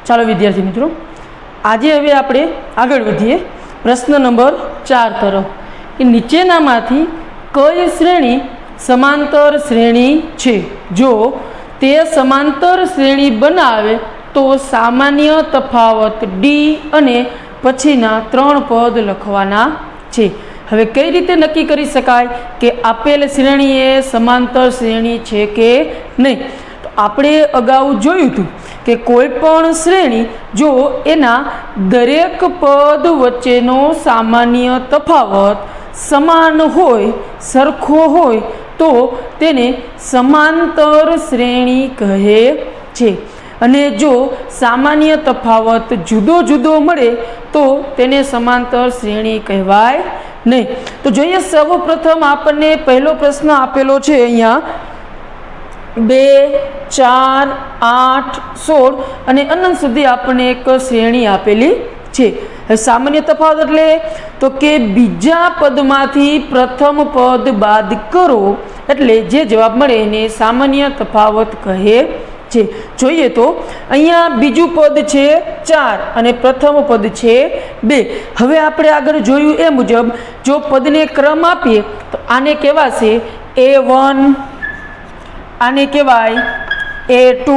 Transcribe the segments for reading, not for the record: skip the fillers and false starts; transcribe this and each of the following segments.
ચાલો વિદ્યાર્થી મિત્રો, આજે હવે આપણે આગળ વધીએ પ્રશ્ન નંબર 4 તરફ કે નીચેનામાંથી કઈ શ્રેણી સમાંતર શ્રેણી છે? જો તે સમાંતર શ્રેણી બનાવે તો સામાન્ય તફાવત ડી અને પછીના 3 પદ લખવાના છે. હવે કઈ રીતે નક્કી કરી શકાય કે આપેલ શ્રેણી એ સમાંતર શ્રેણી છે કે નહીં? તો આપણે અગાઉ જોયું હતું કે કોઈ પણ શ્રેણી જો એના દરેક પદ વચ્ચેનો સામાન્ય તફાવત સમાન હોય, સરખો હોય તો તેને સમાંતર શ્રેણી કહે છે. અને જો સામાન્ય તફાવત જુદો જુદો મળે તો તેને સમાંતર શ્રેણી કહેવાય નહીં. તો જોઈએ સૌપ્રથમ આપણને પહેલો પ્રશ્ન આપેલો છે અહીંયા 2, 4, 8, 16 અને અનંત સુધી આપણને એક શ્રેણી આપેલી છે. સામાન્ય તફાવત એટલે તો કે બીજા પદમાંથી પ્રથમ પદ બાદ કરો એટલે જે જવાબ મળે એને સામાન્ય તફાવત કહે છે. જોઈએ તો અહીંયા બીજું પદ છે 4 અને પ્રથમ પદ છે 2. હવે આપણે આગળ જોયું એ મુજબ જો પદને ક્રમ આપીએ તો આને કહેવાશે A1, આને કહેવાય A2,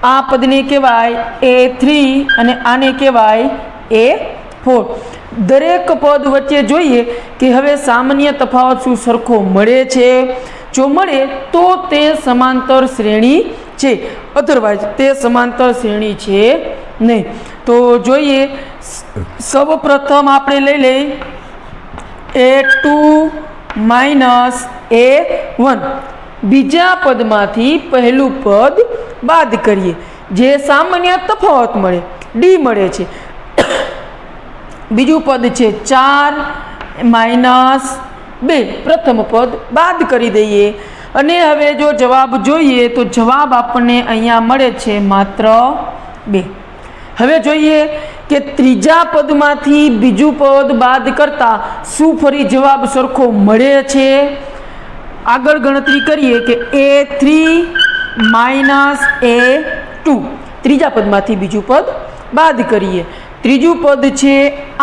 આ પદને કહેવાય A3 અને આને કહેવાય A4. દરેક પદ વચ્ચે જોઈએ કે હવે સામાન્ય તફાવત શું સરખો મળે છે? જો મળે તો તે સમાંતર શ્રેણી છે, અધરવાઇઝ તે સમાંતર શ્રેણી છે નહીં. તો જોઈએ સૌપ્રથમ આપણે લઈ લઈએ A2 માઇનસ A1. બીજા પદમાંથી પહેલું પદ બાદ કરીએ, જે સામાન્ય તફાવત મળે ડી મળે છે. બીજું પદ છે 4 માઇનસ 2, પ્રથમ પદ બાદ કરી દઈએ અને હવે જો જવાબ જોઈએ તો જવાબ આપણને અહીંયા મળે છે માત્ર 2. હવે જોઈએ કે ત્રીજા પદમાંથી બીજું પદ બાદ કરતા શું ફરી જવાબ સરખો મળે છે? આગળ ગણતરી કરીએ કે A3 માઇનસ A2, ત્રીજા પદમાંથી બીજું પદ બાદ કરીએ. ત્રીજું પદ છે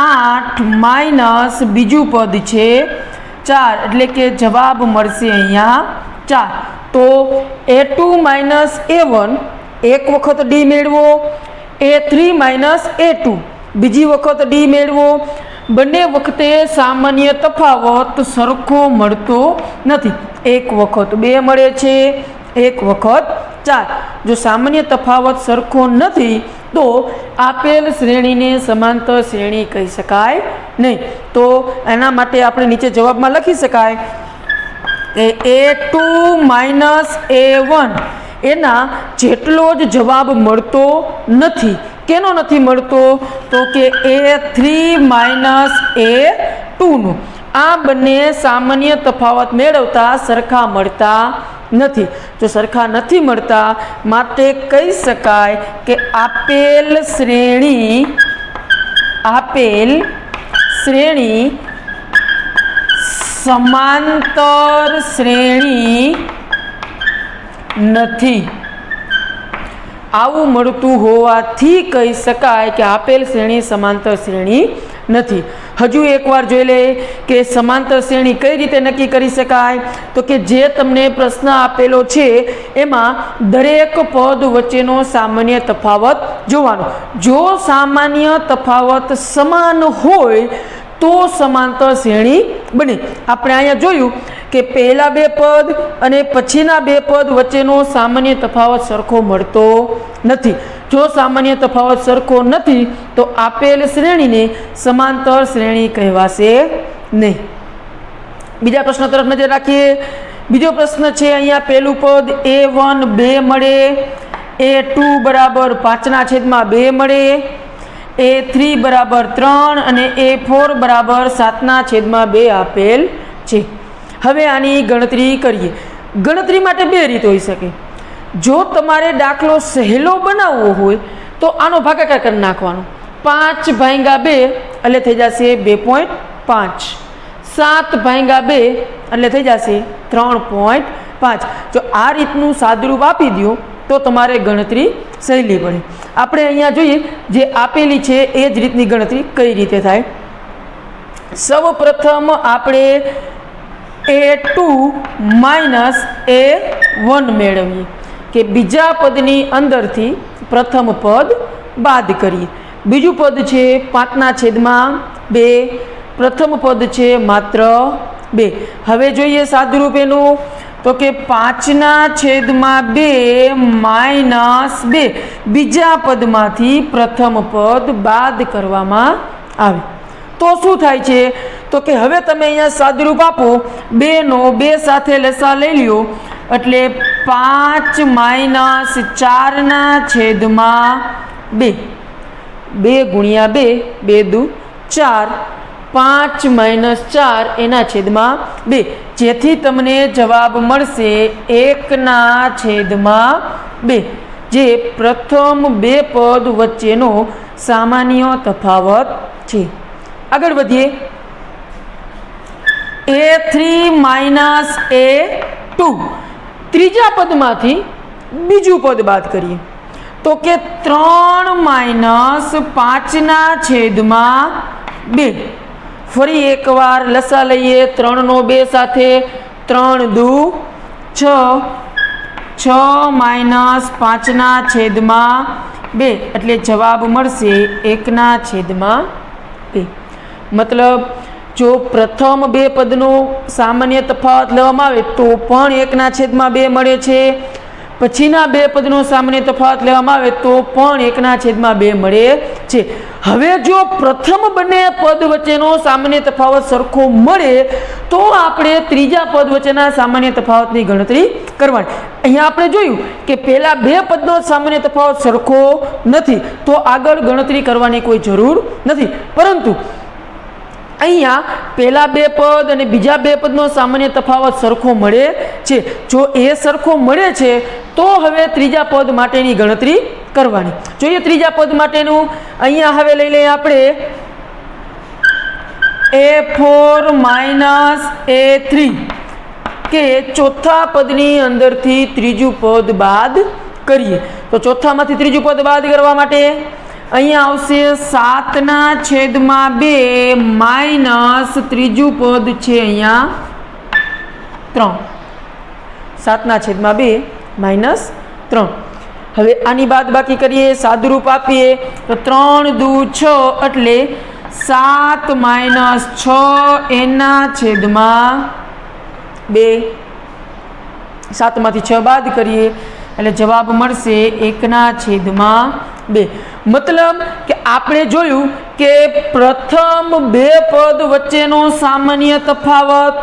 8 માઇનસ બીજું પદ છે 4 એટલે કે જવાબ મળશે અહીંયા 4. તો A2 માઇનસ A1 એક વખત ડી મેળવો, A3 માઇનસ A2 બીજી વખત ડી મેળવો. બંને વખતે સામાન્ય તફાવત સરખો મળતો નથી. એક વખત 2 મળે છે, એક વખત 4. જો સામાન્ય તફાવત સરખો નથી તો આપેલ શ્રેણીને સમાંતર શ્રેણી કહી શકાય નહીં. તો એના માટે આપણે નીચે જવાબમાં લખી શકાય કે A2 માઇનસ A1 એના જેટલો જ જવાબ મળતો નથી. કેનો નથી મળતો? તો કે A3 માઇનસ A2નો. આ બંને સામાન્ય તફાવત મેળવતા સરખા મળતા નથી. જો સરખા નથી મળતા માટે કહી શકાય કે આપેલ શ્રેણી સમાંતર શ્રેણી નથી. આવું મળતું હોવાથી કહી શકાય કે આપેલ શ્રેણી સમાંતર શ્રેણી નથી. હજુ એકવાર જોઈ લે કે સમાંતર શ્રેણી કઈ રીતે નક્કી કરી શકાય? તો કે જે તમને પ્રશ્ન આપેલો છે એમાં દરેક પદ વચ્ચેનો સામાન્ય તફાવત જોવાનો. જો સામાન્ય તફાવત સમાન હોય તો સમાંતર શ્રેણી બને. આપણે અહીંયા જોયું કે પહેલા 2 પદ અને પછીના 2 પદ વચ્ચેનો સામાન્ય તફાવત સરખો મળતો નથી. જો સામાન્ય તફાવત સરખો નથી તો આપેલ શ્રેણીને સમાંતર શ્રેણી કહેવાશે નહીં. બીજા પ્રશ્ન તરફ નજર રાખીએ. બીજો પ્રશ્ન છે અહીંયા પહેલું પદ A1 2 મળે, A2 બરાબર 5/2 મળે, A3 બરાબર 3 અને A4 બરાબર 7/2 આપેલ છે. હવે આની ગણતરી કરીએ. ગણતરી માટે 2 રીત હોઈ શકે. જો તમારે દાખલો સહેલો બનાવવો હોય તો આનો ભાગાકાર કરી નાખવાનો. 5/2 એટલે થઈ જશે 2.5. 7/2 એટલે થઈ જશે 3.5. જો આ રીતનું સાદુરૂપ આપી દો તો તમારે ગણતરી સહેલી પડે. આપણે અહીંયા જોઈએ જે આપેલી છે એ જ રીતની ગણતરી કઈ રીતે થાય. સૌ પ્રથમ આપણે A2 માઇનસ A1 મેળવીએ કે બીજા પદની અંદરથી પ્રથમ પદ બાદ કરીએ. બીજું પદ છે 5/2, પ્રથમ પદ છે માત્ર 2. હવે જોઈએ સાદુરૂપ એનું, તો કે 5/2 માઇનસ 2 બીજા પદમાંથી પ્રથમ પદ બાદ કરવામાં આવે તો શું થાય છે, તો કે હવે તમે અહીંયા સાદુરૂપ આપો, 2 નો 2 સાથે લસા લઈ લ્યો એટલે 5 માઇનસ 4/2, 2 ગુણ્યા 2, 2 દુ 4, 5 માઇનસ 4 એના છેદમાં 2, જેથી તમને જવાબ મળશે 1/2, જે પ્રથમ બે પદ વચ્ચેનો સામાન્ય તફાવત છે. આગળ વધીએ. A3 માઇનસ A2 ત્રીજા પદમાંથી બીજું પદ બાદ કરીએ તો કે 3 માઇનસ 5/2. ફરી એકવાર લસા લઈએ, 3 નો 2 સાથે, 3 દુ 6, 6 માઇનસ 5/2 એટલે જવાબ મળશે 1/2. મતલબ જો પ્રથમ બે પદનો સામાન્ય તફાવત લેવામાં આવે તો પણ 1/2 મળે છે, પછીના બે પદનો સામાન્ય તફાવત લેવામાં આવે તો પણ 1/2 મળે છે. હવે જો પ્રથમ બંને પદ વચ્ચેનો સામાન્ય તફાવત સરખો મળે તો આપણે ત્રીજા પદ વચ્ચેના સામાન્ય તફાવતની ગણતરી કરવાની. અહીંયા આપણે જોયું કે પહેલા બે પદનો સામાન્ય તફાવત સરખો નથી તો આગળ ગણતરી કરવાની કોઈ જરૂર નથી, પરંતુ અહીંયા પહેલા બે પદ અને બીજા બે પદનો સામાન્ય તફાવત સરખો મળે છે. જો એ સરખો મળે છે તો હવે ત્રીજા પદ માટેની ગણતરી કરવાની. જોઈએ ત્રીજા પદ માટેનું. અહીંયા હવે લઈ લઈએ આપણે A4 માઇનસ A3 કે ચોથા પદની અંદરથી ત્રીજું પદ બાદ કરીએ તો ચોથામાંથી ત્રીજું પદ બાદ કરવા માટે અહીંયા આવશે 7/2 માઇનસ ત્રીજું પદ છે અહીંયા 3, 7/2 માઇનસ 3. હવે આની બાદ બાકી કરીએ, સાદુરૂપ આપીએ તો 3 દુ 6 એટલે 7 માઇનસ 6 2. 7માંથી 6 બાદ કરીએ એટલે જવાબ મળશે 1/2. મતલબ કે આપણે જોયું કે પ્રથમ બે પદ વચ્ચેનો સામાન્ય તફાવત,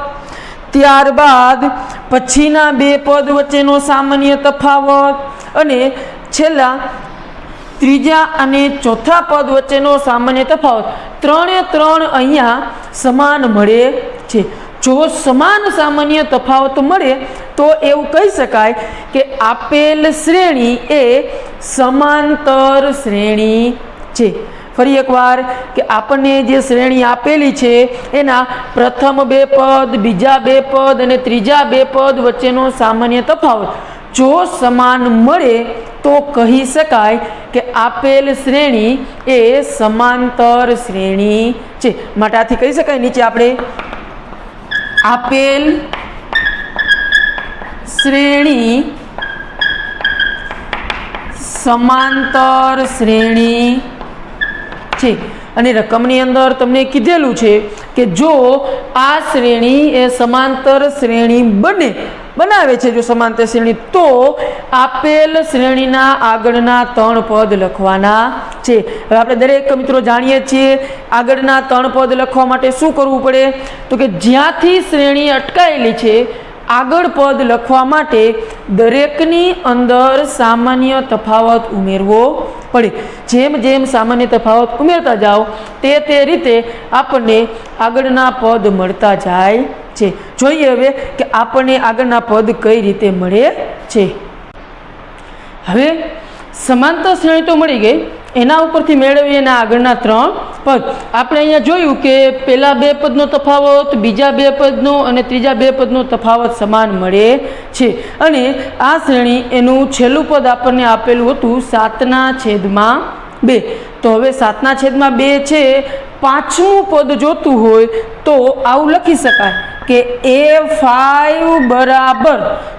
ત્યારબાદ પછીના બે પદ વચ્ચેનો સામાન્ય તફાવત અને છેલ્લા ત્રીજા અને ચોથા પદ વચ્ચેનો સામાન્ય તફાવત, ત્રણે ત્રણ અહીંયા સમાન મળે છે. જો સમાન સામાન્ય તફાવત મળે તો એવું કહી શકાય કે આપેલ શ્રેણી એ સમાંતર શ્રેણી છે. ફરી એકવાર કે આપણને જે શ્રેણી આપેલી છે એના પ્રથમ બે પદ, બીજા બે પદ અને ત્રીજા બે પદ વચ્ચેનો સામાન્ય તફાવત જો સમાન મળે તો કહી શકાય કે આપેલ શ્રેણી એ સમાંતર શ્રેણી છે. માટે આથી કહી શકાય નીચે આપણે આપેલ શ્રેણી સમાંતર શ્રેણી છે. અને રકમની અંદર તમને કીધેલું છે કે જો આ શ્રેણી એ સમાંતર શ્રેણી બનાવે છે, જો સમાંતર શ્રેણી, તો આપેલ શ્રેણીના આગળના 3 પદ લખવાના છે. હવે આપણે દરેક મિત્રો જાણીએ છીએ આગળના 3 પદ લખવા માટે શું કરવું પડે, તો કે જ્યાંથી શ્રેણી અટકાયેલી છે આગળ પદ લખવા માટે દરેકની અંદર સામાન્ય તફાવત ઉમેરવો પડે. જેમ જેમ સામાન્ય તફાવત ઉમેરતા જાઓ તે રીતે આપણને આગળના પદ મળતા જાય છે. જોઈએ હવે કે આપણને આગળના પદ કઈ રીતે મળે છે. હવે સમાંતર શ્રેણી તો મળી ગઈ, એના ઉપરથી મેળવીએ એના આગળના 3 પદ. આપણે અહીંયા જોયું કે પહેલા 2 પદનો તફાવત, બીજા 2 પદનો અને ત્રીજા 2 પદનો તફાવત સમાન મળે છે. અને આ શ્રેણી એનું છેલ્લું પદ આપણને આપેલું હતું 7/2. તો હવે 7/2 છે, પાંચમું પદ જોતું હોય તો આવું લખી શકાય કે A5 બરાબર,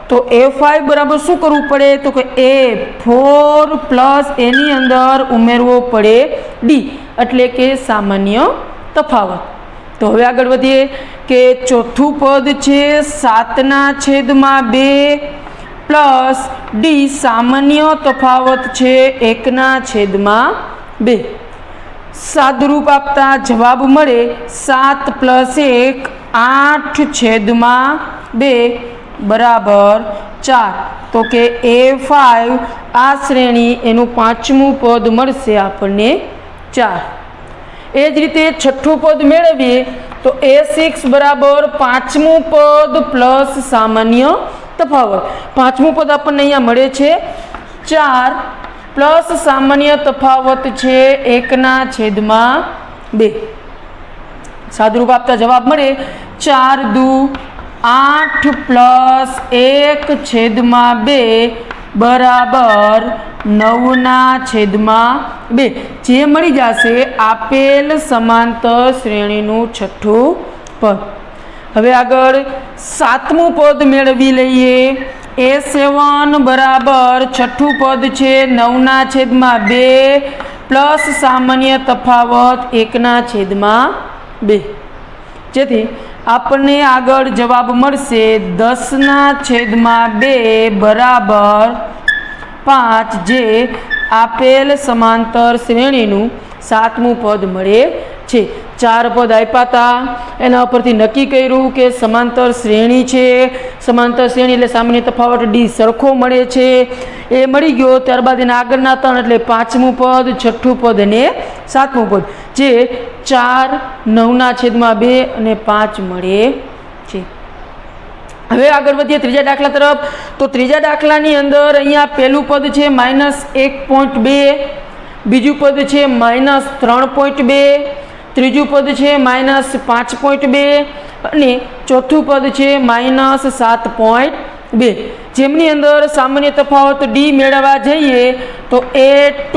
તો A5 બરાબર શું કરવું પડે તો કે A4 પ્લસ એની અંદર ઉમેરવો પડે D, એટલે કે સામાન્ય તફાવત. તો હવે આગળ વધીએ કે ચોથું પદ છે 7/2 પ્લસ D, સામાન્ય તફાવત છે 1/2. સાદુરૂપ આપતા જવાબ મળે 7 + 1 8/2 બરાબર 4. તો કે A5 આ શ્રેણી એનું પાંચમું પદ મળશે આપણને 4. એ જ રીતે છઠ્ઠું પદ મેળવીએ તો A6 બરાબર પાંચમું પદ પ્લસ સામાન્ય તફાવત. પાંચમું પદ આપણને અહીંયા મળે છે 4 પ્લસ સામાન્ય તફાવત છે 1/2. સાદુરૂપ આપતા જવાબ મળે 4 × 8 પ્લસ 1/2 બરાબર 9/2. જે મળી જશે આપેલ સમાંતર શ્રેણીનું છઠ્ઠું પદ. હવે આગળ સાતમું પદ મેળવી લઈએ. A7 બરાબર છઠ્ઠું પદ છે 9/2 પ્લસ સામાન્ય તફાવત 1/2. જેથી આપણને આગળ જવાબ મળશે 10/2 બરાબર 5, જે આપેલ સમાંતર શ્રેણીનું સાતમું પદ મળે છે. 4 પદ આપ્યા હતા, એના ઉપરથી નક્કી કર્યું કે સમાંતર શ્રેણી છે. સમાંતર શ્રેણી એટલે સામાન્ય તફાવત D સરખો મળે છે, એ મળી ગયો. ત્યારબાદ એના આગળના 3 એટલે પાંચમું પદ, છઠ્ઠું પદ અને સાતમું પદ, જે 4, 9/2 અને 5 મળે છે. હવે આગળ વધીએ ત્રીજા દાખલા તરફ. તો ત્રીજા દાખલાની અંદર અહીંયા પહેલું પદ છે -1.2, બીજું પદ છે -3.2, ત્રીજું પદ છે -5.2 અને ચોથું પદ છે -7.2. જેમની અંદર સામાન્ય તફાવત D મેળવવા જઈએ તો A2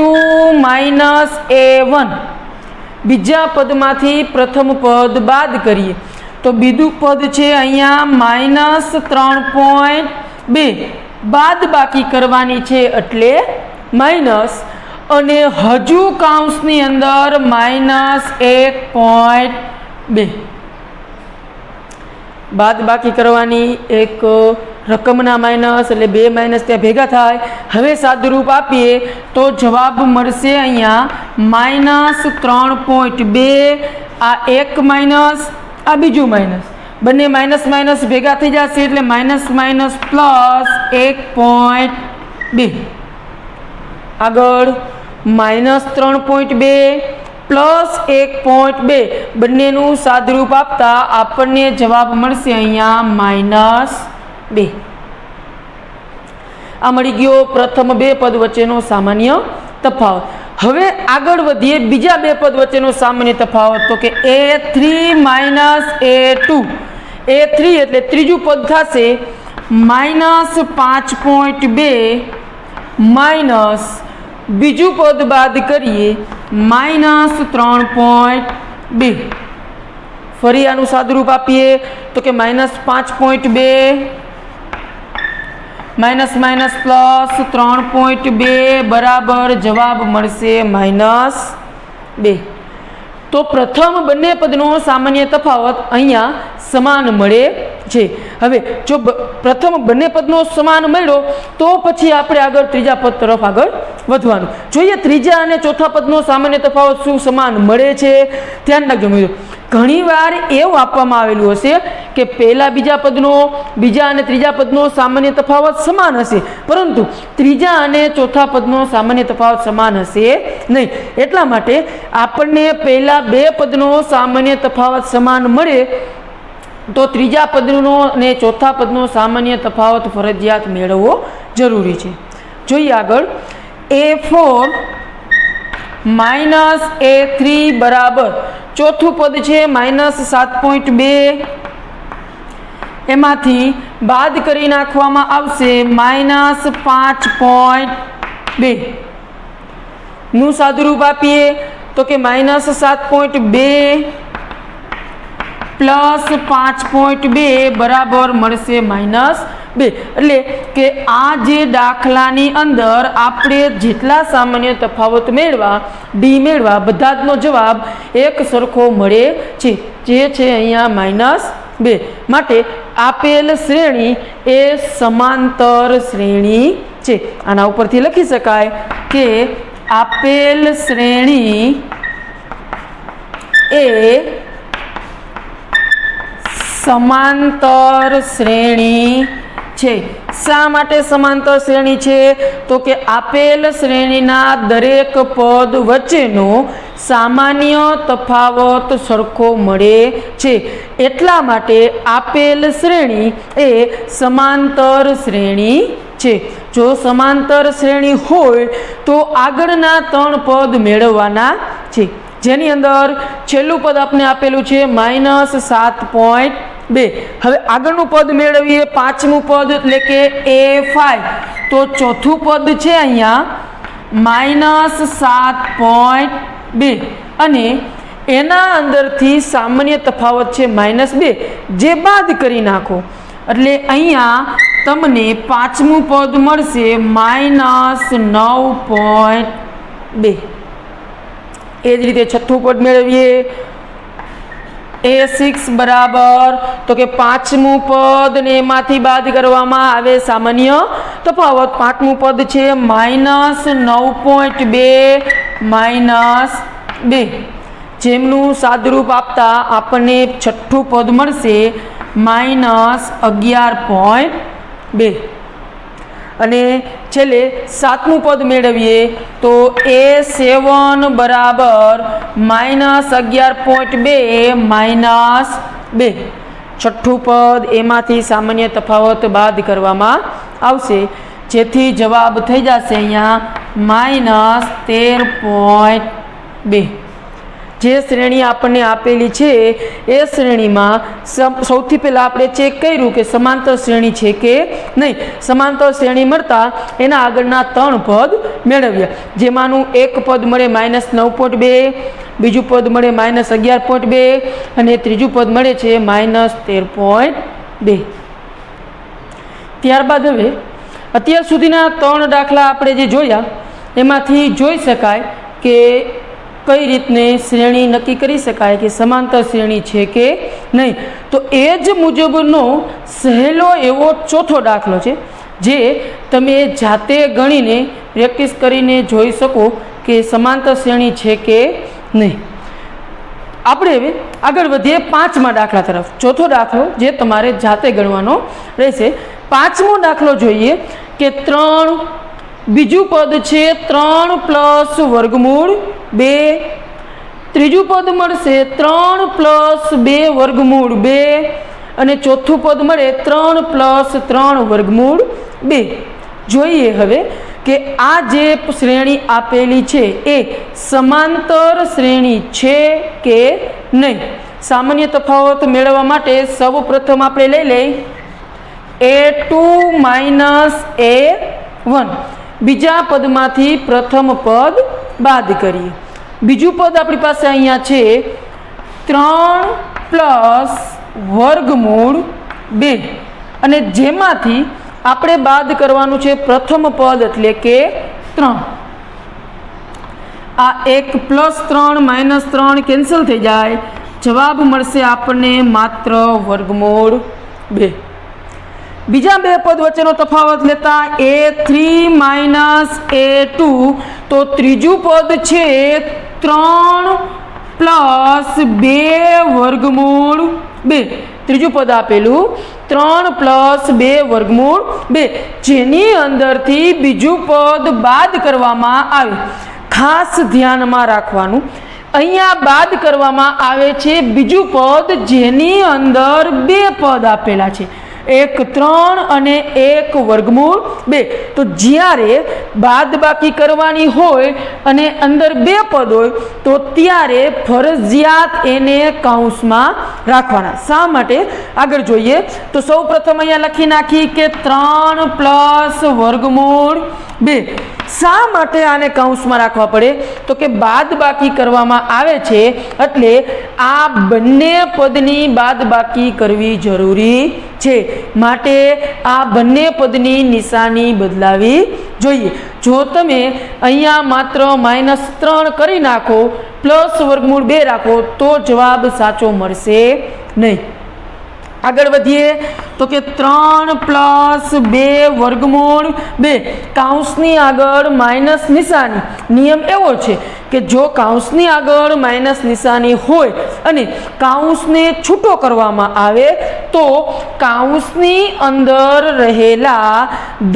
A1, બીજા પદમાંથી પ્રથમ પદ બાદ કરીએ તો બીજું પદ છે અહીંયા -3.2, બાદ બાકી કરવાની છે એટલે માઇનસ, અને હજુ કાઉન્સની અંદર -1.2 બાદ બાકી કરવાની, એક રકમના માઇનસ એટલે 2 માઇનસ ત્યાં ભેગા થાય. હવે સાદુરૂપ આપીએ તો જવાબ મળશે અહીંયા -3.2. આ એક માઇનસ, આ બીજું માઇનસ, બંને માઇનસ માઇનસ ભેગા થઈ જશે એટલે માઇનસ માઇનસ પ્લસ 1.2. આગળ -3.2 પ્લસ 1.2 બંનેનું સાદુરૂપ આપતા આપણને જવાબ મળશે અહીંયા -2. આ મળી ગયો પ્રથમ 2 પદ વચ્ચેનો સામાન્ય તફાવત. હવે આગળ વધીએ બીજા 2 પદ વચ્ચેનો સામાન્ય તફાવત. તો કે A3 A2, A3 એટલે ત્રીજું પદ થશે -5.2 માઇનસ બીજું પદ બાદ કરીએ -3.2. ફરી આનું સાદુરૂપ આપીએ તો કે -5.2 માઇનસ માઇનસ પ્લસ 3.2 બરાબર જવાબ મળશે -2. તો પ્રથમ બંને પદનો સામાન્ય તફાવત અહીંયા સમાન મળે છે. હવે જો પ્રથમ બંને પદનો સમાન મળ્યો તો પછી આપણે આગળ ત્રીજા પદ તરફ આગળ વધવાનું. જોઈએ ત્રીજા અને ચોથા પદનો સામાન્ય તફાવત શું સમાન મળે છે. ધ્યાન રાખજો મિત્રો, ઘણીવાર એવું આપવામાં આવેલું હશે કે પહેલા બીજા પદનો, બીજા અને ત્રીજા પદનો સામાન્ય તફાવત સમાન હશે, પરંતુ ત્રીજા અને ચોથા પદનો સામાન્ય તફાવત સમાન હશે નહીં. એટલા માટે આપણને પહેલા 2 પદનો સામાન્ય તફાવત સમાન મળે તો ત્રીજા પદનો અને ચોથા પદનો સામાન્ય તફાવત ફરજિયાત મેળવવો જરૂરી છે. જોઈએ આગળ A4 -a3 બરાબર ચોથું પદ છે -7.2, એમાંથી બાદ કરી નાખવામાં આવશે -5.2 નું સાદુરૂપ આપીએ તો કે -7.2 પ્લસ 5.2 બરાબર મળશે -2। એટલે કે આ જે દાખલાની અંદર આપણે જેટલા સામાન્ય તફાવત મેળવા ડી મેળવા બધા જનો જવાબ એક સરખો મળે છે, જે છે અહીંયા -2। માટે આપેલ શ્રેણી એ સમાંતર શ્રેણી છે। આના ઉપરથી લખી શકાય કે આપેલ શ્રેણી એ સમાંતર શ્રેણી છે। શા માટે સમાંતર શ્રેણી છે? તો કે આપેલ શ્રેણીના દરેક પદ વચ્ચેનો સામાન્ય તફાવત સરખો મળે છે, એટલા માટે આપેલ શ્રેણી એ સમાંતર શ્રેણી છે। જો સમાંતર શ્રેણી હોય તો આગળના 3 પદ મેળવવાના છે, જેની અંદર છેલ્લું પદ આપણે આપેલું છે -7.2। હવે આગળનું પદ મેળવીએ, પાંચમું પદ એટલે કે a5, તો ચોથું પદ છે અહીંયા -7.2 અને એના અંદરથી સામાન્ય તફાવત છે -2, જે બાદ કરી નાખો એટલે અહીંયા તમને પાંચમું પદ મળશે -9.2। એ જ રીતે છઠ્ઠું પદ મેળવીએ, a6 બરાબર તો કે પાંચમું પદ ને એમાંથી બાદ કરવામાં આવે સામાન્ય તફાવત, પાંચમું પદ છે -9.2 -2, જેમનું સાદુરૂપ આપતા આપણને છઠ્ઠું પદ મળશે -11.2। અને છેલ્લે સાતમું પદ મેળવીએ તો a7 બરાબર -11.2 -2, છઠ્ઠું પદ એમાંથી સામાન્ય તફાવત બાદ કરવામાં આવશે, જેથી જવાબ થઈ જશે અહીંયા -13.2। જે શ્રેણી આપણને આપેલી છે એ શ્રેણીમાં સૌથી પહેલાં આપણે ચેક કર્યું કે સમાંતર શ્રેણી છે કે નહીં। સમાંતર શ્રેણી મળતા એના આગળના 3 પદ મેળવ્યા, જેમાંનું એક પદ મળે -9.2, બીજું પદ મળે -11.2 અને ત્રીજું પદ મળે છે -13.2। ત્યારબાદ હવે અત્યાર સુધીના 3 દાખલા આપણે જે જોયા એમાંથી જોઈ શકાય કે કઈ રીતને શ્રેણી નક્કી કરી શકાય કે સમાંતર શ્રેણી છે કે નહીં। તો એ જ મુજબનો સહેલો એવો ચોથો દાખલો છે, જે તમે જાતે ગણીને પ્રેક્ટિસ કરીને જોઈ શકો કે સમાંતર શ્રેણી છે કે નહીં। આપણે હવે આગળ વધીએ 5મા દાખલા તરફ। ચોથો દાખલો જે તમારે જાતે ગણવાનો રહેશે। 5મો દાખલો જોઈએ કે 3, બીજું પદ છે 3 પ્લસ વર્ગમૂળ 2, ત્રીજું પદ મળશે 3 પ્લસ 2 વર્ગમૂળ 2 અને ચોથું પદ મળે 3 પ્લસ 3 વર્ગમૂળ 2। જોઈએ હવે કે આ જે શ્રેણી આપેલી છે એ સમાંતર શ્રેણી છે કે નહીં। સામાન્ય તફાવત મેળવવા માટે સૌપ્રથમ આપણે લઈ લઈએ a2 a1, બીજા પદમાંથી પ્રથમ પદ બાદ કરીએ। બીજું પદ આપણી પાસે અહીંયા છે 3 પ્લસ વર્ગમૂળ 2 અને જેમાંથી આપણે બાદ કરવાનું છે પ્રથમ પદ એટલે કે 3। આ 1 +3 -3 કેન્સલ થઈ જાય, જવાબ મળશે આપણને માત્ર વર્ગમૂળ 2। બીજા બે પદ વચ્ચેનો તફાવત લેતા a3 a2, તો ત્રીજું પદ છે 3 પ્લસ 2 વર્ગમૂળ 2। ત્રીજું પદ આપેલું 3 પ્લસ 2 વર્ગમૂળ 2, જેની અંદરથી બીજું પદ બાદ કરવામાં આવે। ખાસ ધ્યાનમાં રાખવાનું, અહીંયા બાદ કરવામાં આવે છે બીજું પદ જેની અંદર 2 પદ આપેલા છે। એક 3 અને એક વર્ગમૂળ 2. તો જ્યારે બાદબાકી કરવાની હોય અને અંદર 2 પદ હોય તો ત્યારે ફરજિયાત એને કૌંસમાં રાખવાના. શા માટે આગળ જોઈએ તો સૌ પ્રથમ અહીંયા લખી નાખી કે 3 પ્લસ વર્ગમૂળ 2. શા માટે આને કૌંસમાં રાખવા પડે તો કે બાદબાકી કરવામાં આવે છે એટલે આ બંને પદની બાદબાકી કરવી જરૂરી છે. માટે આ બંને પદની નિશાની બદલાવી જોઈએ. જો તમે અહીંયા માત્ર -3 કરી નાખો પ્લસ વર્ગમૂળ 2 રાખો તો જવાબ સાચો મળશે નહીં. આગળ વધીએ તો કે 3 પ્લસ 2 વર્ગમૂળ 2. કૌંસની આગળ માઇનસ નિશાની. નિયમ એવો છે કે જો કૌંસની આગળ માઇનસ નિશાની હોય અને કૌંસને છૂટો કરવામાં આવે તો કૌંસની અંદર રહેલા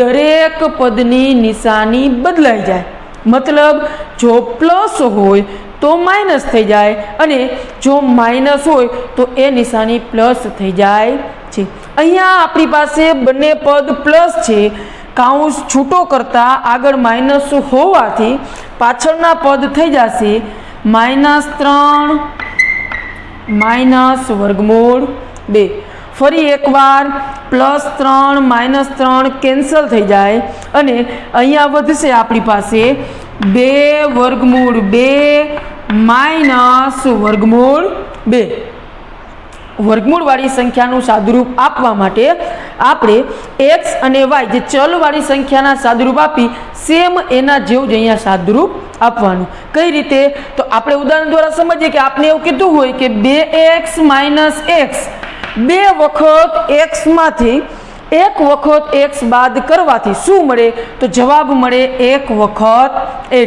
દરેક પદની નિશાની બદલાઈ જાય. મતલબ જો પ્લસ હોય તો માઇનસ થઈ જાય અને જો માઇનસ હોય તો એ નિશાની પ્લસ થઈ જાય છે. અહીંયા આપણી પાસે બંને પદ પ્લસ છે. કૌંસ છૂટો કરતા આગળ માઇનસ હોવાથી પાછળના પદ થઈ જશે -3 માઇનસ વર્ગમૂળ 2. ફરી એકવાર +3 -3 કેન્સલ થઈ જાય અને અહીંયા વધશે આપણી પાસે 2 વર્ગમૂળ 2 માઇનસ વર્ગમૂળ 2. વર્ગમૂળવાળી સંખ્યાનું સાદુરૂપ આપવા માટે આપણે x અને y જે ચલવાળી સંખ્યાના સાદુરૂપ આપી સેમ એના જેવું જ અહીંયા સાદુરૂપ આપવાનું. કઈ રીતે તો આપણે ઉદાહરણ દ્વારા સમજીએ કે આપણે એવું કીધું હોય કે 2x - x 2 વખત x માંથી 1 વખત x બાદ કરવાથી શું મળે તો જવાબ મળે 1 વખત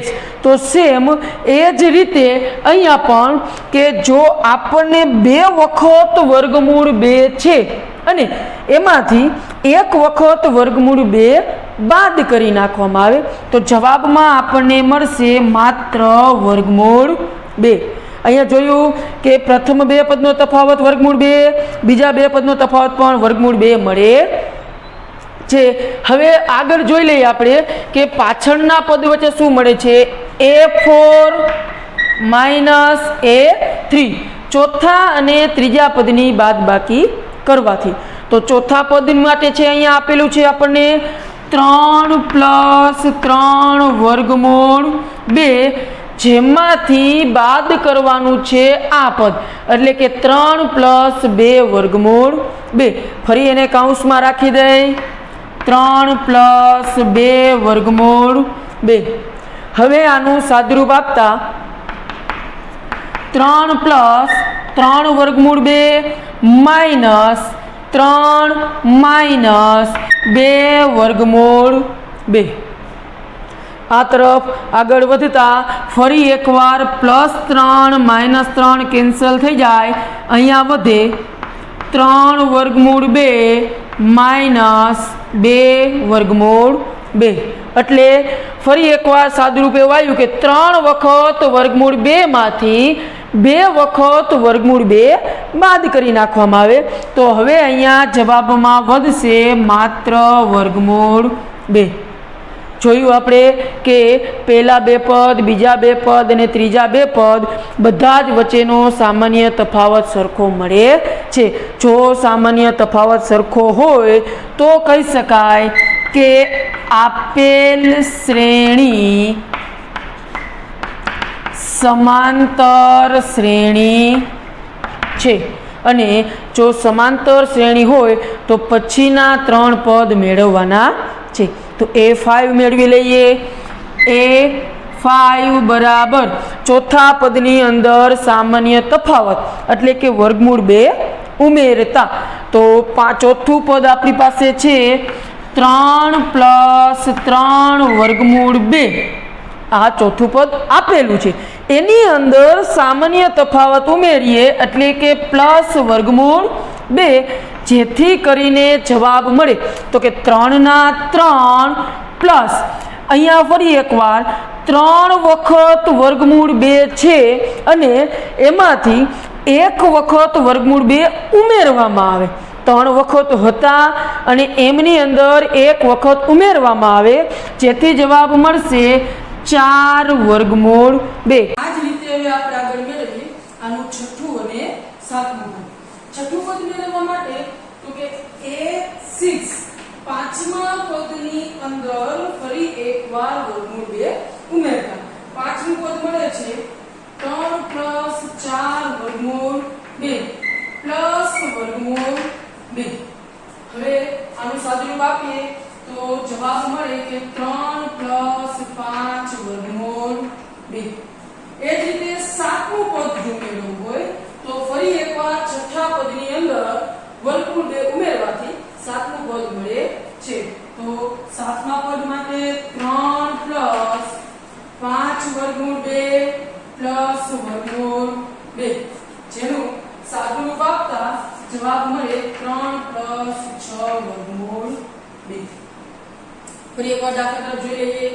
x. તો સેમ એ જ રીતે અહીંયા પણ કે જો આપણને 2 વખત વર્ગમૂળ 2 છે અને એમાંથી 1 વખત વર્ગમૂળ 2 બાદ કરી નાખવામાં આવે તો જવાબમાં આપણને મળશે માત્ર વર્ગમૂળ 2. અહીંયા જોયું કે પ્રથમ 2 પદનો તફાવત વર્ગમૂળ 2, બીજા 2 પદનો તફાવત પણ વર્ગમૂળ 2 મળે છે. હવે આગળ જોઈ લઈએ આપણે કે પાછળના પદ વચ્ચે શું મળે છે a4 - a3. ચોથા અને ત્રીજા પદની બાદબાકી કરવાથી તો ચોથા પદ માટે છે અહીંયા આપેલું છે આપણને 3 + 3 વર્ગમૂળ 2 જેમાંથી બાદ કરવાનું છે આ પદ એટલે કે 3 + 2 વર્ગમૂળ 2. ફરી એને કૌંસમાં રાખી દઈ 3 + 2 વર્ગમૂળ 2. હવે આનું સાદુરૂપ આપતા 3 + 3 વર્ગમૂળ 2 માઇનસ 3 - 2 વર્ગમૂળ 2. આ તરફ આગળ વધતા ફરી એકવાર +3 -3 કેન્સલ થઈ જાય. અહીંયા વધે 3 વર્ગમૂળ 2 માઇનસ 2 વર્ગમૂળ 2. એટલે ફરી એકવાર સાદુરૂપ એવું આવ્યું કે 3 વખત વર્ગમૂળ 2 માંથી 2 વખત વર્ગમૂળ 2 બાદ કરી નાખવામાં આવે તો હવે અહીંયા જવાબમાં વધશે માત્ર વર્ગમૂળ 2. જોયું આપણે કે પહેલા 2 પદ, બીજા 2 પદ અને ત્રીજા 2 પદ બધા જ વચ્ચેનો સામાન્ય તફાવત સરખો મળે છે. જો સામાન્ય તફાવત સરખો હોય તો કહી શકાય કે આપેલ શ્રેણી સમાંતર શ્રેણી છે. અને જો સમાંતર શ્રેણી હોય તો પછીના 3 પદ મેળવવાના છે. તો a5 મેળવી લઈએ. a5 બરાબર ચોથા પદની અંદર સામાન્ય તફાવત એટલે કે વર્ગમૂળ 2 ઉમેરતા તો ચોથું પદ આપણી પાસે છે 3 + 3 વર્ગમૂળ 2. આ ચોથું પદ આપેલું છે એની અંદર સામાન્ય તફાવત ઉમેરીએ એટલે કે પ્લસ વર્ગમૂળ 2 જેથી કરીને જવાબ મળે તો કે 3/3 પ્લસ અહીંયા ફરી એકવાર 3 વખત વર્ગમૂળ 2 છે અને એમાંથી 1 વખત વર્ગમૂળ 2 ઉમેરવામાં આવે 3 વખત હતા અને એમની અંદર 1 વખત ઉમેરવામાં આવે, જેથી જવાબ મળશે 4 વર્ગમૂળ 2. આ જ રીતે હવે આપણે આગળ મેળવીએ આનું છઠ્ઠું અને સાતમું પદ. છઠ્ઠું પદ મેળવવા માટે તો કે a6 પાંચમા પદની અંદર ફરી એકવાર વર્ગમૂળ 2 ઉમેરતા. પાંચમું પદ મળે છે 3 + 4 વર્ગમૂળ 2 પ્લસ વર્ગમૂળ 2. હવે આનું સાદુરૂપ આપીએ તો જવાબ મળે કે 3 + 5 વર્ગમૂળ 2. એ જ રીતે સાતમું પદ જો મેળવવું હોય તો ફરી એકવાર છઠ્ઠા પદની અંદર વર્ગમૂળ 2 ઉમેરવાથી સાતમું પદ મળે છે. તો સાતમા પદ માટે 3 + 5 વર્ગમૂળ 2 પ્લસ વર્ગમૂળ 2, જેનું સાદુરૂપ આપતા જવાબ મળે 3 + 6 વર્ગમૂળ 2. ફરી એકવાર દાખલા તરફ જોઈ લઈએ.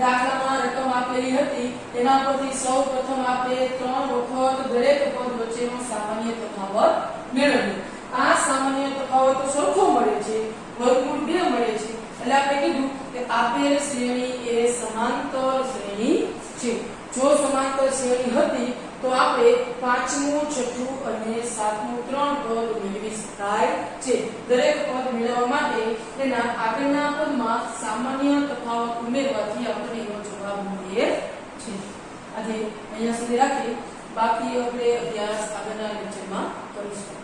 દાખલામાં રકમ આપેલી હતી, એના પરથી સૌપ્રથમ આપણે 3 વખત દરેક પદ વચ્ચેનો સામાન્ય તફાવત મેળવીએ. આ સામાન્ય તફાવત તો સરખો મળે છે, વર્ગમૂળ 2 મળે છે, એટલે આપણે કીધું કે આપેલ શ્રેણી એ સમાંતર શ્રેણી છે. જો સમાંતર શ્રેણી હતી તો આપણે પાંચમું, છઠ્ઠું અને સાતમું 3 પદ મેળવી શકાય છે. દરેક પદ મેળવવા માટે તેના આગળના પદમાં સામાન્ય તફાવત ઉમેરવાથી આપણને એનો જવાબ મળે છે. આજે અહીંયા સુધી રાખી, બાકી આપણે અભ્યાસ આગળના લેક્ચરમાં કરીશું.